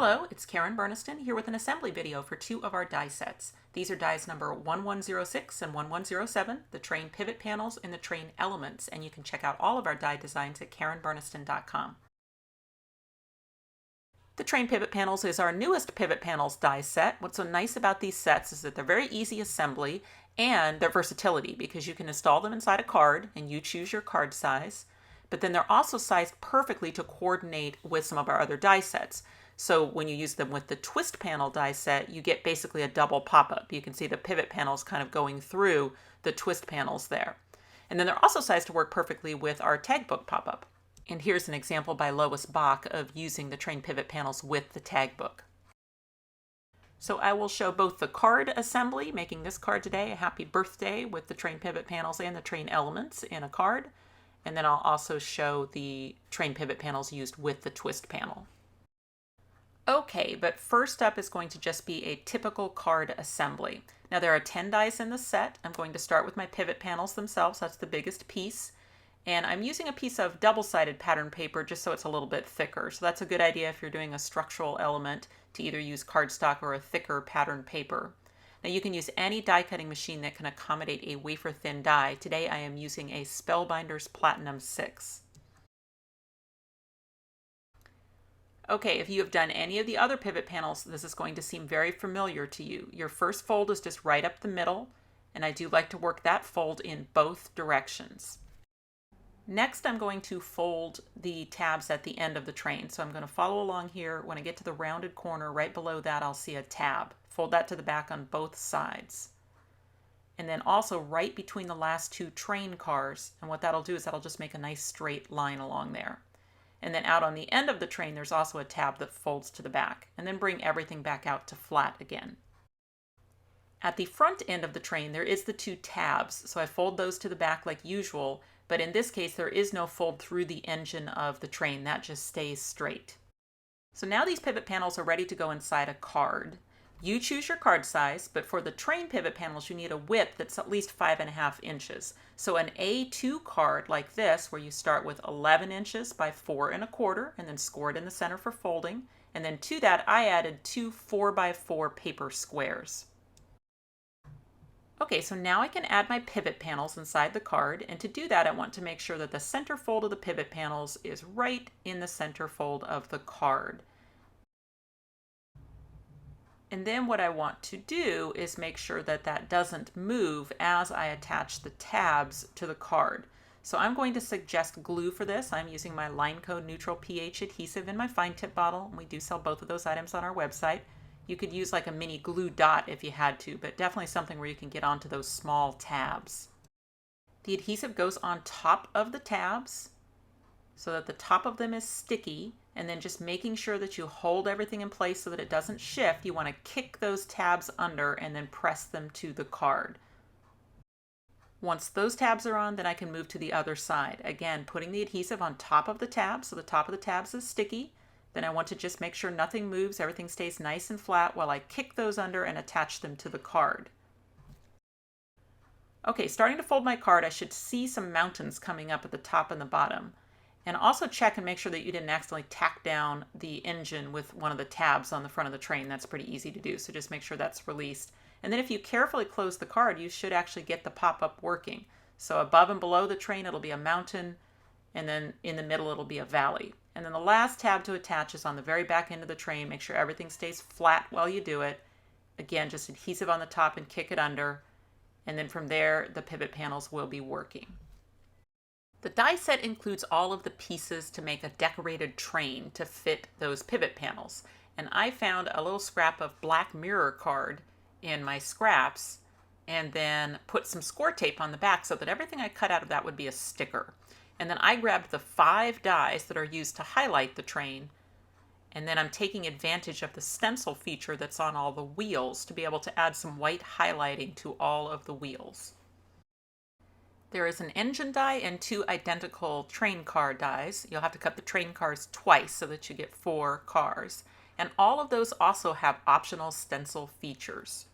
Hello, it's Karen Burniston here with an assembly video for two of our die sets. These are dies number 1106 and 1107, the train pivot panels and the train elements, and you can check out all of our die designs at karenburniston.com. The train pivot panels is our newest pivot panels die set. What's so nice about these sets is that they're very easy assembly and their versatility because you can install them inside a card and you choose your card size, but then they're also sized perfectly to coordinate with some of our other die sets. So when you use them with the twist panel die set, you get basically a double pop-up. You can see the pivot panels kind of going through the twist panels there. And then they're also sized to work perfectly with our tag book pop-up. And here's an example by Lois Bach of using the train pivot panels with the tag book. So I will show both the card assembly, making this card today, a happy birthday with the train pivot panels and the train elements in a card. And then I'll also show the train pivot panels used with the twist panel. Okay, but first up is going to just be a typical card assembly. Now there are 10 dies in the set. I'm going to start with my pivot panels themselves. That's the biggest piece. And I'm using a piece of double-sided pattern paper just so it's a little bit thicker. So that's a good idea if you're doing a structural element to either use cardstock or a thicker pattern paper. Now you can use any die cutting machine that can accommodate a wafer-thin die. Today I am using a Spellbinders Platinum 6. Okay, if you have done any of the other pivot panels, this is going to seem very familiar to you. Your first fold is just right up the middle, and I do like to work that fold in both directions. Next, I'm going to fold the tabs at the end of the train. So I'm going to follow along here. When I get to the rounded corner, right below that, I'll see a tab. Fold that to the back on both sides. And then also right between the last two train cars. And what that'll do is that'll just make a nice straight line along there. And then out on the end of the train, there's also a tab that folds to the back, and then bring everything back out to flat again. At the front end of the train, there is the two tabs, so I fold those to the back like usual, but in this case, there is no fold through the engine of the train. That just stays straight. So now these pivot panels are ready to go inside a card. You choose your card size, but for the train pivot panels, you need a width that's at least 5.5 inches. So an A2 card like this, where you start with 11 inches by 4.25 and then score it in the center for folding. And then to that, I added two 4x4 paper squares. Okay, so now I can add my pivot panels inside the card. And to do that, I want to make sure that the center fold of the pivot panels is right in the center fold of the card. And then what I want to do is make sure that that doesn't move as I attach the tabs to the card. So I'm going to suggest glue for this. I'm using my LINECO neutral pH adhesive in my fine tip bottle. We do sell both of those items on our website. You could use like a mini glue dot if you had to, but definitely something where you can get onto those small tabs. The adhesive goes on top of the tabs so that the top of them is sticky, and then just making sure that you hold everything in place so that it doesn't shift. You want to kick those tabs under and then press them to the card. Once those tabs are on, then I can move to the other side. Again, putting the adhesive on top of the tabs so the top of the tabs is sticky. Then I want to just make sure nothing moves, everything stays nice and flat while I kick those under and attach them to the card. Okay, starting to fold my card, I should see some mountains coming up at the top and the bottom. And also check and make sure that you didn't accidentally tack down the engine with one of the tabs on the front of the train. That's pretty easy to do, so just make sure that's released. And then if you carefully close the card, you should actually get the pop-up working. So above and below the train, it'll be a mountain, and then in the middle, it'll be a valley. And then the last tab to attach is on the very back end of the train. Make sure everything stays flat while you do it. Again, just adhesive on the top and kick it under. And then from there, the pivot panels will be working. The die set includes all of the pieces to make a decorated train to fit those pivot panels. And I found a little scrap of black mirror card in my scraps and then put some score tape on the back so that everything I cut out of that would be a sticker. And then I grabbed the 5 dies that are used to highlight the train, and then I'm taking advantage of the stencil feature that's on all the wheels to be able to add some white highlighting to all of the wheels. There is an engine die and 2 identical train car dies. You'll have to cut the train cars twice so that you get 4 cars. And all of those also have optional stencil features.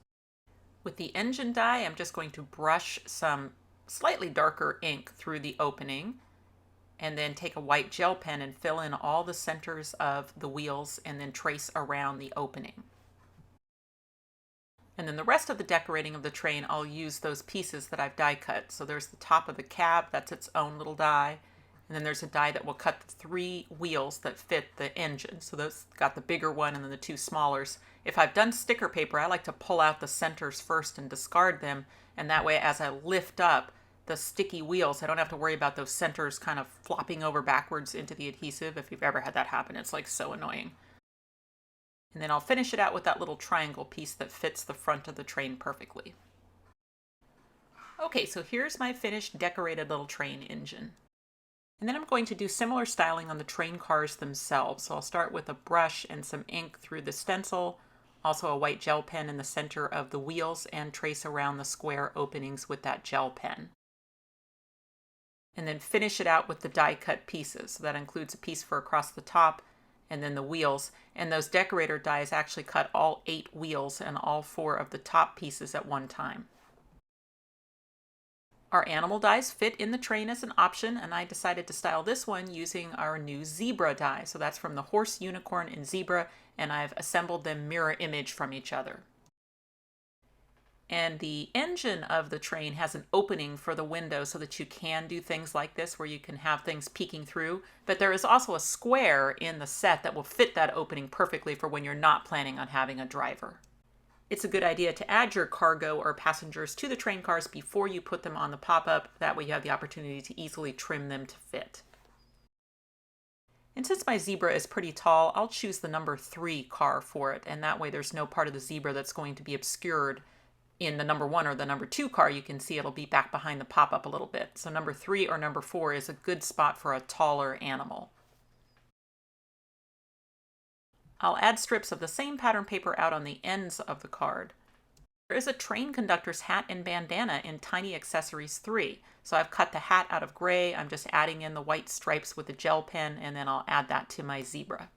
With the engine die, I'm just going to brush some slightly darker ink through the opening. and then take a white gel pen and fill in all the centers of the wheels and then trace around the opening. And then the rest of the decorating of the train, I'll use those pieces that I've die cut. So there's the top of the cab, that's its own little die. And then there's a die that will cut the 3 wheels that fit the engine. So those got the bigger one and then the 2 smallers. If I've done sticker paper, I like to pull out the centers first and discard them. And that way, as I lift up the sticky wheels, I don't have to worry about those centers kind of flopping over backwards into the adhesive. If you've ever had that happen, it's like so annoying. And then I'll finish it out with that little triangle piece that fits the front of the train perfectly. Okay, so here's my finished decorated little train engine. And then I'm going to do similar styling on the train cars themselves. So I'll start with a brush and some ink through the stencil, also a white gel pen in the center of the wheels, and trace around the square openings with that gel pen. And then finish it out with the die cut pieces. So that includes a piece for across the top and then the wheels. And those decorator dies actually cut all 8 wheels and all 4 of the top pieces at one time. Our animal dies fit in the train as an option, and I decided to style this one using our new zebra die. So that's from the horse, unicorn, and zebra, and I've assembled them mirror image from each other. And the engine of the train has an opening for the window so that you can do things like this where you can have things peeking through. But there is also a square in the set that will fit that opening perfectly for when you're not planning on having a driver. It's a good idea to add your cargo or passengers to the train cars before you put them on the pop-up. That way you have the opportunity to easily trim them to fit. And since my zebra is pretty tall, I'll choose the number 3 car for it. And that way there's no part of the zebra that's going to be obscured. In the number 1 or the number 2 car, you can see it'll be back behind the pop-up a little bit. So number 3 or number 4 is a good spot for a taller animal. I'll add strips of the same pattern paper out on the ends of the card. There is a train conductor's hat and bandana in Tiny Accessories 3. So I've cut the hat out of gray. I'm just adding in the white stripes with a gel pen, and then I'll add that to my zebra.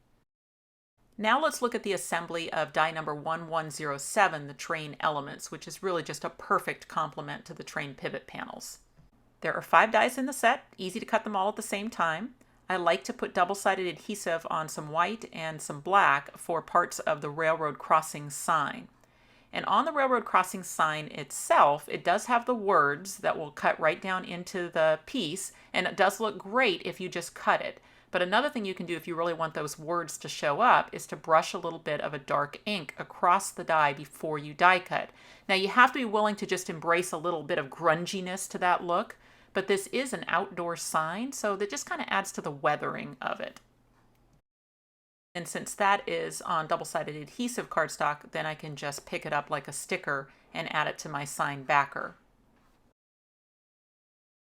Now let's look at the assembly of die number 1107, the train elements, which is really just a perfect complement to the train pivot panels. There are 5 dies in the set, easy to cut them all at the same time. I like to put double-sided adhesive on some white and some black for parts of the railroad crossing sign. And on the railroad crossing sign itself, it does have the words that will cut right down into the piece, and it does look great if you just cut it. But another thing you can do if you really want those words to show up is to brush a little bit of a dark ink across the die before you die cut. Now you have to be willing to just embrace a little bit of grunginess to that look, but this is an outdoor sign, so that just kind of adds to the weathering of it. And since that is on double-sided adhesive cardstock, then I can just pick it up like a sticker and add it to my sign backer.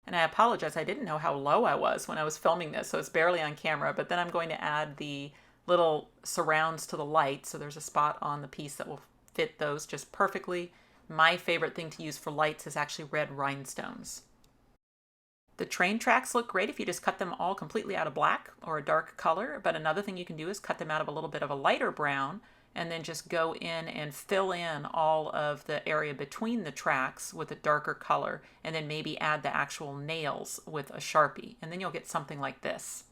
And I apologize, I didn't know how low I was when I was filming this, so it's barely on camera, but then I'm going to add the little surrounds to the light, so there's a spot on the piece that will fit those just perfectly. My favorite thing to use for lights is actually red rhinestones. The train tracks look great if you just cut them all completely out of black or a dark color, but another thing you can do is cut them out of a little bit of a lighter brown and then just go in and fill in all of the area between the tracks with a darker color, and then maybe add the actual nails with a Sharpie, and then you'll get something like this.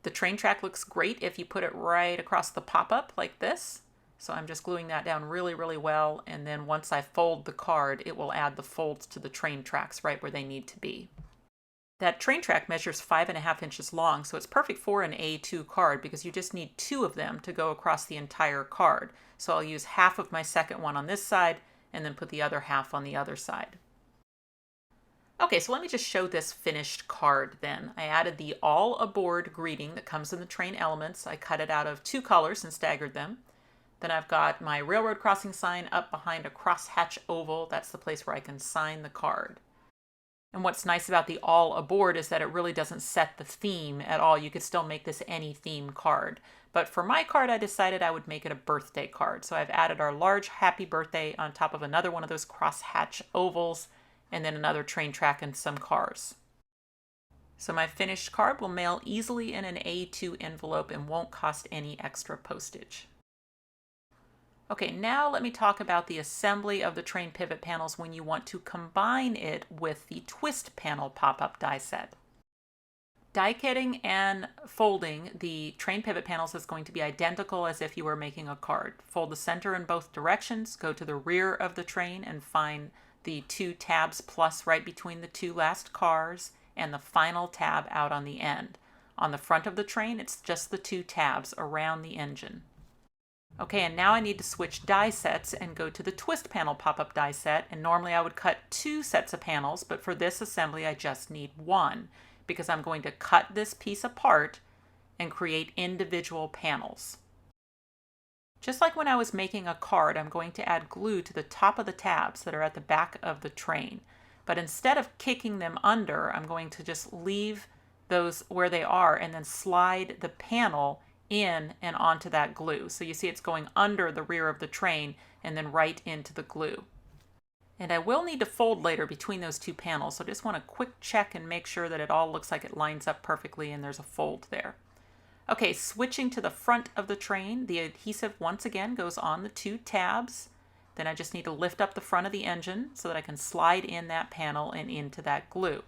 The train track looks great if you put it right across the pop-up like this. So I'm just gluing that down really, really well, and then once I fold the card, it will add the folds to the train tracks right where they need to be. That train track measures 5.5 inches long, so it's perfect for an A2 card because you just need 2 of them to go across the entire card. So I'll use half of my second one on this side and then put the other half on the other side. Okay, so let me just show this finished card then. I added the all aboard greeting that comes in the train elements. I cut it out of 2 colors and staggered them. Then I've got my railroad crossing sign up behind a crosshatch oval. That's the place where I can sign the card. And what's nice about the all aboard is that it really doesn't set the theme at all. You could still make this any theme card. But for my card, I decided I would make it a birthday card. So I've added our large happy birthday on top of another one of those crosshatch ovals, and then another train track and some cars. So my finished card will mail easily in an A2 envelope and won't cost any extra postage. Okay, now let me talk about the assembly of the train pivot panels when you want to combine it with the twist panel pop-up die set. Die cutting and folding the train pivot panels is going to be identical as if you were making a card. Fold the center in both directions, go to the rear of the train and find the 2 tabs plus right between the 2 last cars and the final tab out on the end. On the front of the train, it's just the 2 tabs around the engine. Okay, and now I need to switch die sets and go to the twist panel pop-up die set, and normally I would cut 2 sets of panels, but for this assembly I just need 1, because I'm going to cut this piece apart and create individual panels. Just like when I was making a card, I'm going to add glue to the top of the tabs that are at the back of the train. But instead of kicking them under, I'm going to just leave those where they are and then slide the panel in and onto that glue. So you see it's going under the rear of the train and then right into the glue. And I will need to fold later between those 2 panels, so I just want to quick check and make sure that it all looks like it lines up perfectly and there's a fold there. Okay, switching to the front of the train, the adhesive once again goes on the 2 tabs. Then I just need to lift up the front of the engine so that I can slide in that panel and into that glue.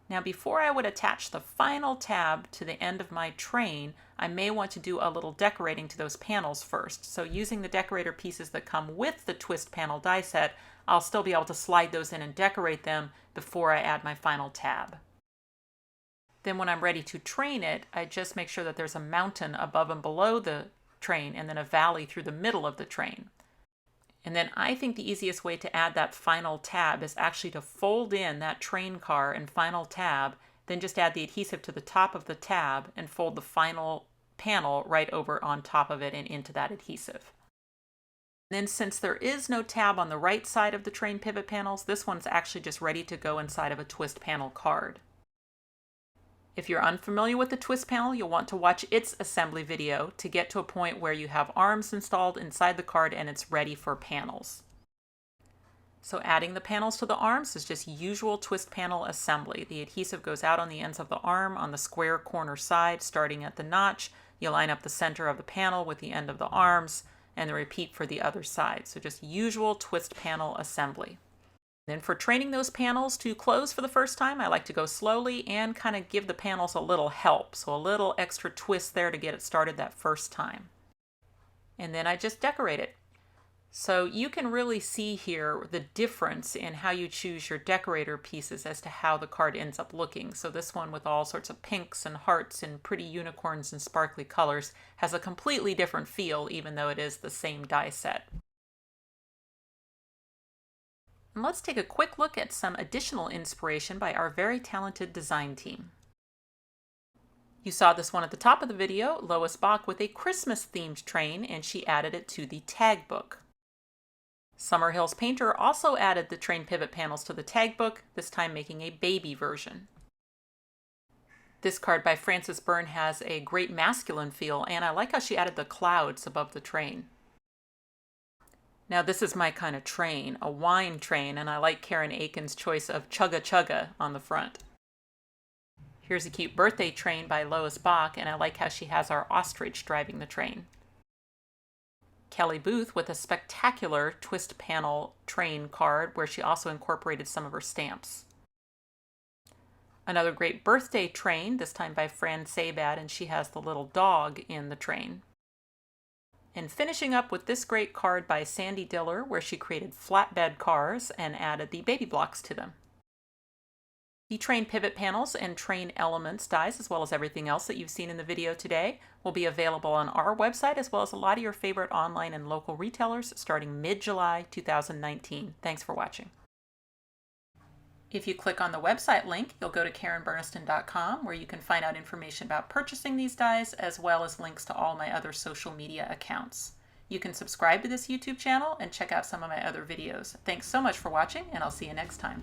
Now before I would attach the final tab to the end of my train, I may want to do a little decorating to those panels first. So using the decorator pieces that come with the twist panel die set, I'll still be able to slide those in and decorate them before I add my final tab. Then when I'm ready to train it, I just make sure that there's a mountain above and below the train and then a valley through the middle of the train. And then I think the easiest way to add that final tab is actually to fold in that train car and final tab, then just add the adhesive to the top of the tab and fold the final panel right over on top of it and into that adhesive. Then since there is no tab on the right side of the train pivot panels, this one's actually just ready to go inside of a twist panel card. If you're unfamiliar with the twist panel, you'll want to watch its assembly video to get to a point where you have arms installed inside the card and it's ready for panels. So adding the panels to the arms is just usual twist panel assembly. The adhesive goes out on the ends of the arm on the square corner side, starting at the notch. You line up the center of the panel with the end of the arms and then repeat for the other side. So just usual twist panel assembly. Then for training those panels to close for the first time, I like to go slowly and kind of give the panels a little help. So a little extra twist there to get it started that first time. And then I just decorate it. So you can really see here the difference in how you choose your decorator pieces as to how the card ends up looking. So this one with all sorts of pinks and hearts and pretty unicorns and sparkly colors has a completely different feel, even though it is the same die set. And let's take a quick look at some additional inspiration by our very talented design team. You saw this one at the top of the video, Lois Bach with a Christmas-themed train, and she added it to the tag book. Summerhill's painter also added the train pivot panels to the tag book, this time making a baby version. This card by Frances Byrne has a great masculine feel, and I like how she added the clouds above the train. Now this is my kind of train, a wine train, and I like Karen Aiken's choice of Chugga Chugga on the front. Here's a cute birthday train by Lois Bach, and I like how she has our ostrich driving the train. Kelly Booth with a spectacular twist panel train card where she also incorporated some of her stamps. Another great birthday train, this time by Fran Sabad, and she has the little dog in the train. And finishing up with this great card by Sandy Diller, where she created flatbed cars and added the baby blocks to them. The train pivot panels and train elements dies, as well as everything else that you've seen in the video today, will be available on our website, as well as a lot of your favorite online and local retailers starting mid-July 2019. Thanks for watching. If you click on the website link, you'll go to KarenBurniston.com, where you can find out information about purchasing these dies, as well as links to all my other social media accounts. You can subscribe to this YouTube channel and check out some of my other videos. Thanks so much for watching, and I'll see you next time.